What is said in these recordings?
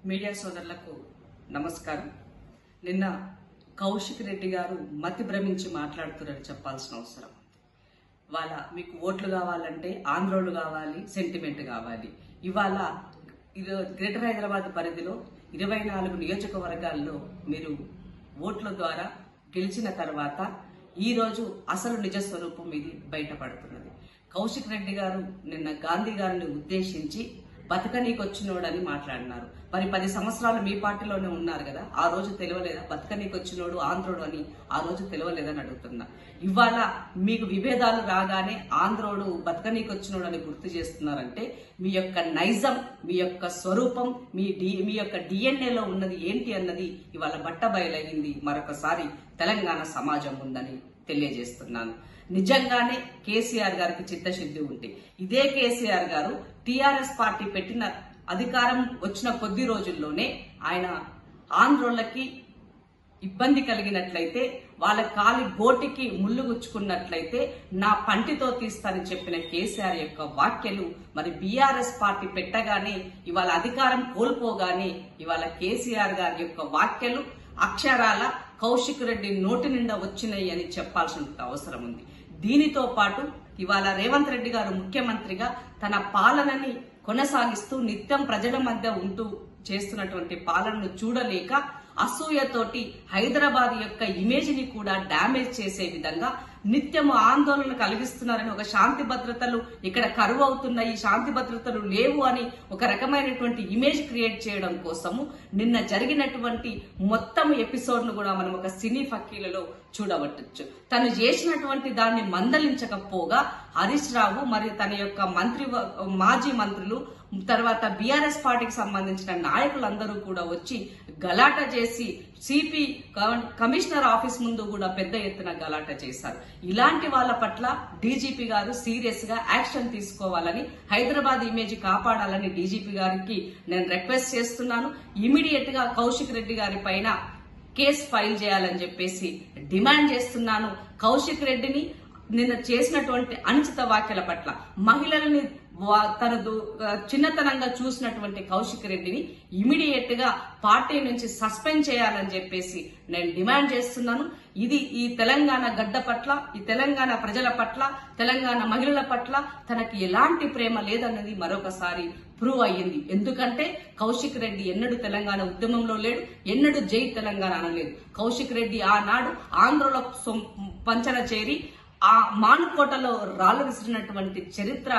Media సోదరులకు నమస్కారం. నిన్న కౌశిక్ రెడ్డి గారు మతి భ్రమించి మాట్లాడుతున్నారని చెప్పాల్సిన అవసరం. వాళ్ళ మీకు ఓట్లు కావాలంటే ఆంధ్రోలు కావాలి, సెంటిమెంట్ కావాలి. ఇవాళ గ్రేటర్ హైదరాబాద్ పరిధిలో 24 నియోజకవర్గాల్లో మీరు ఓట్ల ద్వారా గెలిచిన తర్వాత ఈ రోజు అసలు నిజ స్వరూపం ఇది బయటపడుతున్నది. కౌశిక్ రెడ్డి గారు నిన్న గాంధీ గారిని ఉద్దేశించి బతకనీకొచ్చినోడని మాట్లాడినారు. మరి 10 సంవత్సరాలు మీ పార్టీలోనే ఉన్నారు కదా, ఆ రోజు తెలియలేదా బతకనీకొచ్చినోడు ఆంధ్రోడు అని? ఆ రోజు తెలియలేదని అడుగుతున్నా. ఇవాళ మీకు విభేదాలు రాగానే ఆంధ్రోడు బతకనీకొచ్చినోడు అని గుర్తు చేస్తున్నారంటే మీ యొక్క నైజం, మీ యొక్క స్వరూపం, మీ యొక్క డిఎన్ఏలో ఉన్నది ఏంటి అన్నది ఇవాళ బట్టబయలైంది. మరొకసారి తెలంగాణ సమాజం ఉందని తెలియజేస్తున్నాను. నిజంగానే కేసీఆర్ గారికి చిత్తశుద్ధి ఉంటే ఇదే కేసీఆర్ గారు టీఆర్ఎస్ పార్టీ పెట్టిన అధికారం వచ్చిన కొద్ది రోజుల్లోనే ఆయన ఆంధ్రోళ్ళకి ఇబ్బంది కలిగినట్లయితే, వాళ్ళ కాలి గోటికి ముళ్ళు గుచ్చుకున్నట్లయితే నా పంటితో తీస్తానని చెప్పిన కేసీఆర్ యొక్క వ్యాఖ్యలు మరి బీఆర్ఎస్ పార్టీ పెట్టగానే ఇవాళ అధికారం కోల్పోగానే ఇవాళ కేసీఆర్ గారి యొక్క వ్యాఖ్యలు అక్షరాల కౌశిక్ రెడ్డి నోటి నిండా వచ్చినాయి అని చెప్పాల్సిన అవసరం ఉంది. దీనితో పాటు ఇవాళ రేవంత్ రెడ్డి గారు ముఖ్యమంత్రిగా తన పాలనని కొనసాగిస్తూ నిత్యం ప్రజల మధ్య ఉంటూ చేస్తున్నటువంటి పాలనను చూడలేక అసూయతోటి హైదరాబాద్ యొక్క ఇమేజ్ ని కూడా డ్యామేజ్ చేసే విధంగా నిత్యము ఆందోళన కలిగిస్తున్నారని, ఒక శాంతి భద్రతలు ఇక్కడ కరువు అవుతున్నాయి, శాంతి భద్రతలు లేవు అని ఒక రకమైనటువంటి ఇమేజ్ క్రియేట్ చేయడం కోసము నిన్న జరిగినటువంటి మొత్తం ఎపిసోడ్ ను కూడా మనం ఒక సినీ ఫకీలలో చూడవచ్చు. తను చేసినటువంటి దాన్ని మందలించకపోగా హరీష్ రావు మరియు తన యొక్క మాజీ మంత్రులు తర్వాత బీఆర్ఎస్ పార్టీకి సంబంధించిన నాయకులందరూ కూడా వచ్చి గలాట చేసి సిపి కమిషనర్ ఆఫీస్ ముందు కూడా పెద్ద ఎత్తున గలాట చేశారు. ఇలాంటి వాళ్ళ పట్ల డీజీపీ గారు సీరియస్ గా యాక్షన్ తీసుకోవాలని, హైదరాబాద్ ఇమేజ్ కాపాడాలని డీజీపీ గారికి నేను రిక్వెస్ట్ చేస్తున్నాను. ఇమీడియట్ గా కౌశిక్ రెడ్డి గారి పైన కేసు ఫైల్ చేయాలని చెప్పేసి డిమాండ్ చేస్తున్నాను. కౌశిక్ రెడ్డిని నిన్న చేసినటువంటి అనుచిత వ్యాఖ్యల పట్ల మహిళలని తనదు చిన్నతనంగా చూసినటువంటి కౌశిక్ రెడ్డిని ఇమీడియట్ గా పార్టీ నుంచి సస్పెండ్ చేయాలని చెప్పేసి నేను డిమాండ్ చేస్తున్నాను. ఇది ఈ తెలంగాణ గడ్డ పట్ల, ఈ తెలంగాణ ప్రజల పట్ల, తెలంగాణ మహిళల పట్ల తనకి ఎలాంటి ప్రేమ లేదన్నది మరొకసారి ప్రూవ్ అయ్యింది. ఎందుకంటే కౌశిక్ రెడ్డి ఎన్నడూ తెలంగాణ ఉద్యమంలో లేడు, ఎన్నడూ జై తెలంగాణ అనలేదు. కౌశిక్ రెడ్డి ఆనాడు ఆంధ్రలో పంచన చేరి ఆ మానుకోటలో రాళ్లు విసిరినటువంటి చరిత్ర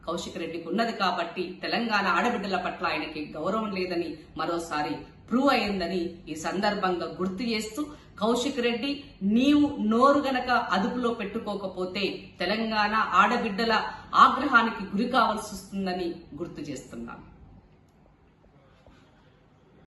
కౌశిక్ రెడ్డికి ఉన్నది. కాబట్టి తెలంగాణ ఆడబిడ్డల పట్ల ఆయనకి గౌరవం లేదని మరోసారి ప్రూవ్ అయిందని ఈ సందర్భంగా గుర్తు చేస్తూ, కౌశిక్ రెడ్డి నీవు నోరు గనక అదుపులో పెట్టుకోకపోతే తెలంగాణ ఆడబిడ్డల ఆగ్రహానికి గురి కావాల్సి వస్తుందని గుర్తు చేస్తున్నాను.